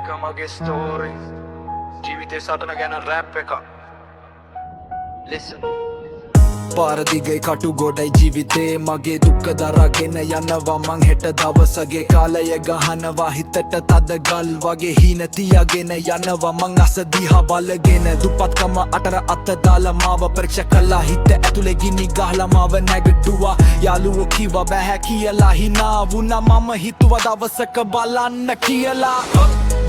එක මගේ ස්ටෝරි ජීවිතේ සටන ගැන රැප් එක listen පාරදිගේ කටු ගොඩයි ජීවිතේ මගේ දුක්ක දරාගෙන යනවා මං හෙට දවසගේ කාලය ගහනවා හිතට තද ගල් වගේ හීන තියාගෙන යනවා මං අස දිහා බලගෙන දුප්පත්කම අතර අත දාලා මාව පරීක්ෂා කළා හිත ඇතුලේ ගිනි ගහලා මාව නැගිටුවා යාළුවෝ කිව්වා බෑ කියලා hina වුණා මම හිතුවා දවසක බලන්න කියලා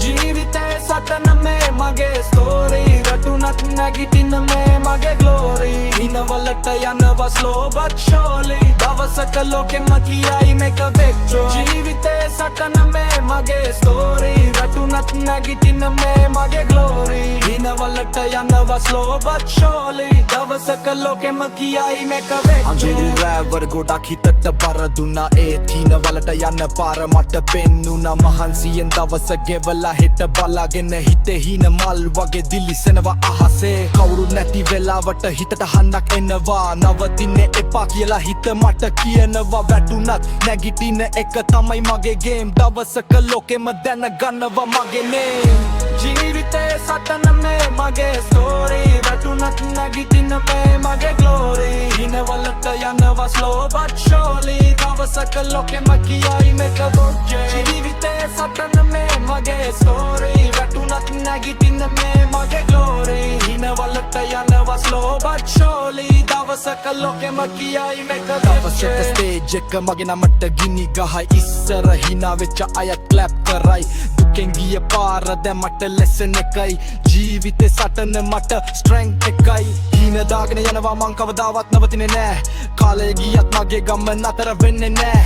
ජීවිතේ සටන මේ මගේ ස්ටෝරි රටුනක් නැගිටින මේ මගේ ග්ලෝරි හිනවලට යනවා slow but surely දවසක ලෝකෙම කියයි මේක victory ජීවිතේ සටන මේ මගේ ස්ටෝරි රටුනක් නැගිටින මේ මගේ ග්ලෝරි හිනවලට යනවා slow but surely දවසක ලෝකෙම කියයි මේක victory අංජලි රෑවර් ගොඩක් හිතට බර දුන්නා ඒත් හිනවලට යන්න පාර මට පෙන්නුණා මහන්සියෙන් දවස ගෙවලා හෙට බලාගෙන හිතේ හීන මල් වගේ දිලිසෙනවා අහසේ කවුරු නැති වෙලාවට හිතට හන්නක් එනවා නවතින්න එපා කියලා හිත මට කියනවා වැටුණත් නැගිටින එක තමයි මගේ ගේම් දවසක ලෝකෙම දැනගන්නවා මගේ නේම් ජීවිතේ සටන මේ මගේ ස්ටෝරි වැටුණත් නැගිටින මේ මගේ ග්ලෝරි හිනවලට යනවා slow but surely දවසක ලෝකෙම කියයි මේක victory ජීවිතේ සටන මේ මගේ ස්ටෝරි වැටුණත් නැගිටින මේ මගේ ග්ලෝරි හිනවලට යනවා slow but surely දවසක ලෝකෙම කියයි මේක දවසක ස්ටේජ් එක මගේ නමට ගිනි ගහයි ඉස්සර හිනා වෙච්ච අයත් ක්ලැප් කරයි දුකෙන් ගිය පාර දැන් මට ලෙසන් එකයි ජීවිතේ සටන මට ස්ට්‍රෙන්ග් එකයි හින දාගෙන යනවා මං කවදාවත් නවතින්නේ නෑ කාලය ගියත් මගේ ගමන අතර වෙන්නේ නෑ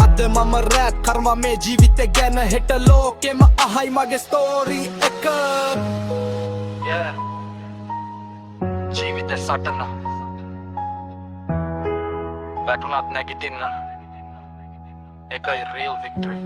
අද මම රැප් කරනවා මේ ජීවිතේ ගැන හෙට ලෝකෙම අහයි මගේ ස්ටෝරි එක ජීවිතේ සටන වැටුණත් නැගිටින්න එකයි real victory